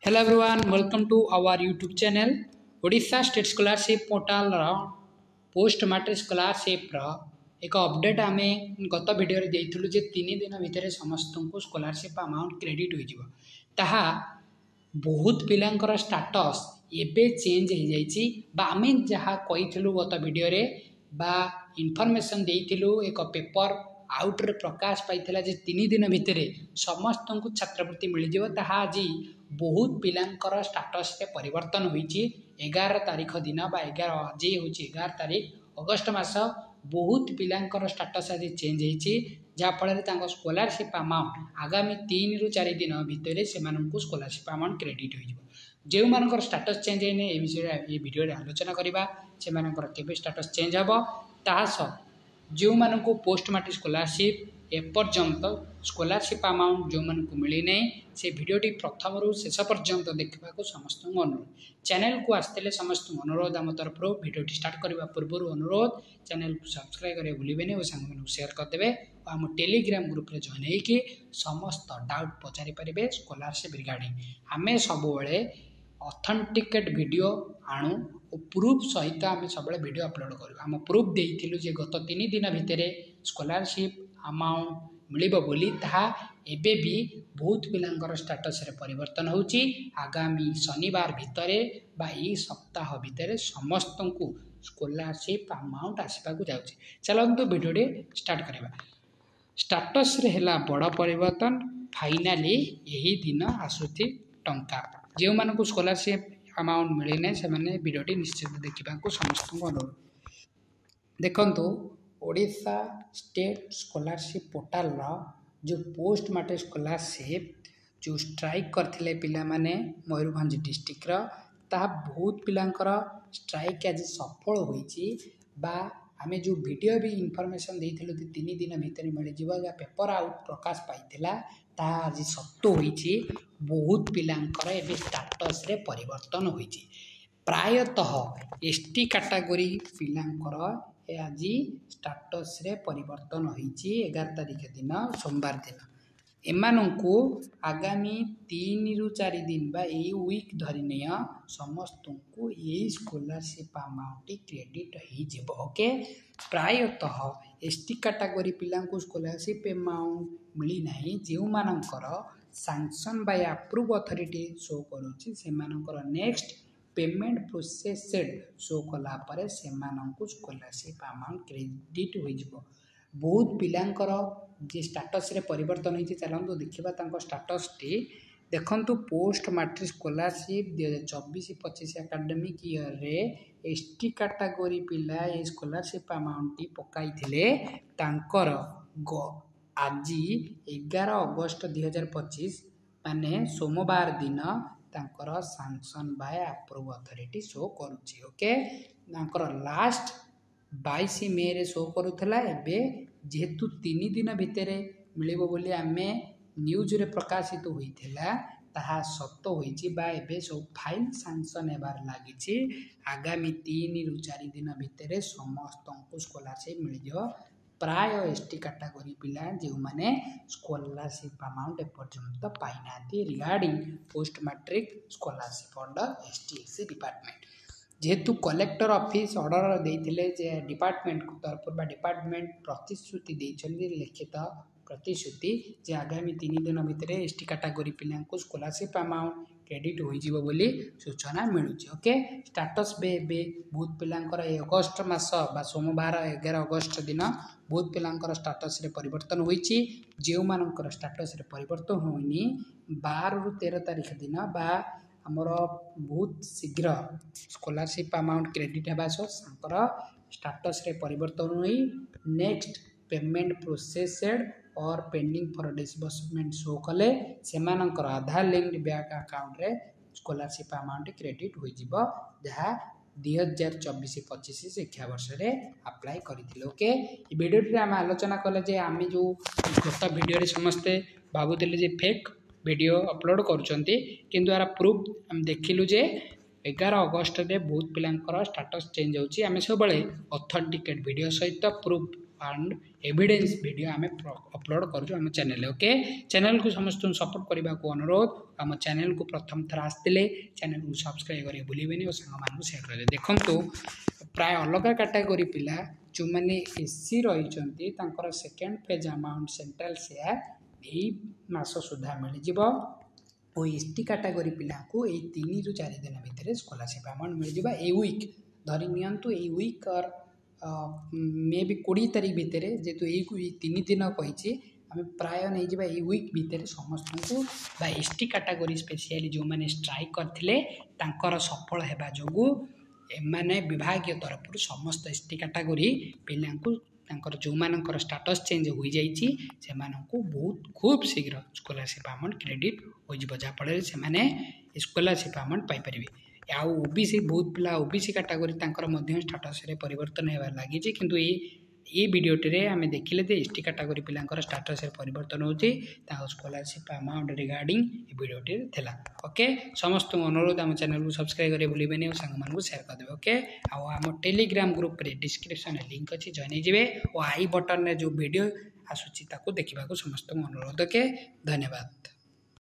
Hello everyone, welcome to our YouTube channel. Odisha state scholarship portal post matric scholarship एक update आम गत video देइथिलु जे 3 दिन भितर समस्त को स्कॉलरशिप अमाउंट क्रेडिट हो ताहा बहुत पिलांकर स्टेटस एबे चेंज हो जाइछि बा आमे जहा कहिथिलु गत वीडियो रे बा इन्फॉर्मेशन देइथिलु एक पेपर आउट रे प्रकाश पाइथिला जे 3 दिन भितर समस्त को छात्रवृत्ति मिल जिवो ताहा आज बहुत पिलांकर स्टेटस रे परिवर्तन होईछि 11 तारीख दिन बा 11 आज होछि 11 तारीख अगस्त मास बहुत पिलांकर स्टेटस आज चेंज होईछि जा फल तांको स्कॉलरशिप अमाउंट आगामी 3 रु 4 दिन भितर से माननको स्कॉलरशिप अमाउंट क्रेडिट हो जो मानकर स्टेटस चेंज होने ए विषय ये वीडियो रे आलोचना करिबा से मानकर केबे स्टेटस चेंज हबो ताहा जो माननको पोस्ट मैट्रिक स्कॉलरशिप एपर्यंत स्कॉलरशिप अमाउंट जो माननको मिली नहीं से वीडियोटी प्रथम रु शेष पर्यंत देखा समस्त अनुरोध चैनल को आसते समस्त अनुरोध आम तरफ वीडियोटी स्टार्ट करने पूर्व अनुरोध चैनल को सब्सक्राइब करें भूलें और सांग शेयर करदे और आम टेलीग्राम ग्रुप रे जॉइन होगी समस्त डाउट पचारि पारे स्कॉलरशिप रिगार्डिंग आम सब ऑथेंटिकेट वीडियो आणु और प्रूफ सहित आम सब वीडियो अपलोड करूँ आम प्रूफ देइथिलु जे गत 3 दिन भितर स्कॉलरशिप अमाउंट मिलिबो बोली ताहा एबे भी बहुत पिलांकर स्टेटस रे परिवर्तन होउची आगामी शनिवार भितरे बा ई सप्ताह भितरे समस्त को स्कॉलरशिप अमाउंट आसीबा को जाउची चलंतु वीडियो रे स्टार्ट करबा स्टेटस रे हला बड़ परिवर्तन फाइनली यही दिन आसुची टंका जो मानक स्कॉलरशिप अमाउंट मिले ना से माने वीडियोटी निश्चित देखा समस्त अनुरोध देखंतु ओडिशा स्टेट स्कॉलरशिप पोर्टल जो पोस्ट मैट्रिक स्कॉलरशिप जो स्ट्राइक करथिले पिला माने मयूरभंज डिस्ट्रिक्ट ता बहुत पिलांकर स्ट्राइक आज सफल होईची बा आमे जो वीडियो भी इन्फॉर्मेशन देइथिलु 3 दिन भितर मिल जिवो या पेपर आउट प्रकाश पाइथिला ता आज सत्य होईची बहुत पिलांकर एबे स्टेटस रे परिवर्तन होईची प्रायतः एसटी कैटेगरी पिलांकर आज स्टेटस रे परिवर्तन होईची 11 तारीख दिन सोमवार दिन एमानंकु आगामी 3 रु 4 दिन बा ए वीक धरिनिया समस्त को ए स्कॉलरशिप अमाउंट क्रेडिट ही जेबो ओके प्रायतः एसटी कैटेगरी पिलांकु स्कॉलरशिप अमाउंट मिली नाही जेउ मानकर sanction by approve authority show करूची से मानकर नेक्स्ट पेमेंट प्रोसेसड शो कला परे से मानंकु स्कॉलरशिप अमाउंट क्रेडिट हो जिवो बहुत पिलांकर जे स्टेटस रे परिवर्तन होती चलतु देखा स्टेटस टी देखंतु post matric scholarship 2024-25 academic year रे एसटी कैटेगरी पिला ए स्कॉलरशिप अमाउंट टी पकाई थिले तांकर आज 11 अगस्त 2025 माने सोमवार दिन तांकर sanction by approve authority show करूची ओके तांकर लास्ट 22 मे रे शो करूथला एबे जेहेतु 3 दिन भितर मिलिबो बोली आमे न्यूज रे प्रकाशित होइथिला ताहा सत्य होइची बा एबे सब फाइल सैंक्शन हेबार लागिची आगामी 3 रु 4 दिन भितर समस्त को स्कॉलरशिप मिल जो प्राय एसटी कैटेगरी पिला जो माने स्कॉलरशिप अमाउंट एपर्यंत पाइनाती regarding post matric scholarship under STSC department जेहेतु कलेक्टर ऑफिस ऑर्डर देइथिले जे डिपार्टमेंट को तरफ बा डिपार्टमेंट प्रतिश्रुति देइछन्ती लिखित प्रतिश्रुति जे आगामी 3 दिन भितर एसटी कैटेगरी पिला को स्कॉलरशिप अमाउंट क्रेडिट हो जिवो बोली सूचना मिलुची ओके स्टेटस बे बहुत पिलांकर अगस्त मास बा सोमवार 11 अगस्त दिन बहुत पिलांकर स्टेटस रे परिवर्तन होईची जेउ मानकर स्टेटस रे परिवर्तन होइनी 12 रु 13 तारीख दिन बा हमर बहुत शीघ्र स्कॉलरशिप अमाउंट क्रेडिट हेबा संकर स्टेटस रे परिवर्तन होई नेक्स्ट पेमेंट प्रोसेसड और पेंडिंग फॉर डिसबर्समेंट शो कले से मानकर आधार लिंक्ड बैंक अकाउंट रे स्कॉलरशिप अमाउंट क्रेडिट हो जिवो जहा 2024-25 शिक्षा वर्ष रे अप्लाई करिथिले ओके ई वीडियो रे हम आलोचना कले जे आमी जो गत वीडियो रे समस्ते भाबुतिले जे फेक वीडियो अपलोड करूचंती किंतु यार प्रूफ हम देखिलु जे 11 अगस्त रे बहुत पिलांकर स्टेटस चेंज होची आमे सब बळे ऑथेंटिकेट वीडियो सहित प्रूफ एंड एविडेंस वीडियो आम अपलोड करूँ आम चैनल ओके चैनल को समस्त सपोर्ट करने को अनुरोध आम चैनल को प्रथम थर आसते चैनल को सब्सक्राइब करेंगे भूलें और सांग सेयार करेंगे देखो प्राय अलग कैटेगोरी पिला जो मैंने एससी रही second phase amount central share यही मास सुधा मिल और एसटी कैटेगोरी पिला को यही 3 ରୁ 4 दिन भितर स्कॉलरशिप अमाउंट मिल जाए ए वीक धरी नियंतु ए वीक और मे भी 20 तारीख भितर जेहेतु यही 3 दिन कही आम प्राय नहीं जावा ए वीक भितर समस्त को एसटी कैटेगोरी स्पेशली जो मैंने स्ट्राइक करते सफल होगा जो एमाने विभाग तरफ समस्त एसटी कैटेगोरी पिला जो मानकर स्टेटस चेंज हो जाइए से बहुत खूब शीघ्र स्कॉलरशिप अमाउंट क्रेडिट हो जहाँफल से स्कॉलरशिप अमाउंट पाइपर आउ ओबीसी बहुत पिला ओबीसी कैटेगोरी स्टेटस परिवर्तन होगा लगी किंतु ये वीडियोटे आम देखिले एसटी कैटेगोरी पिलांकर स्टेटस परिवर्तन होती स्कॉलरशिप अमाउंट रिगार्डिंग वीडियोटे थिला ओके समस्त अनुरोध आम चैनल को सब्सक्राइब करें भूलें और सांग शेयर करदे ओके आम टेलीग्राम ग्रुप रे डिस्क्रिप्शन लिंक अच्छी जॉइन होइए और आई बटन रे जो वीडियो आसूची देखा समस्त अनुरोध ओके धन्यवाद।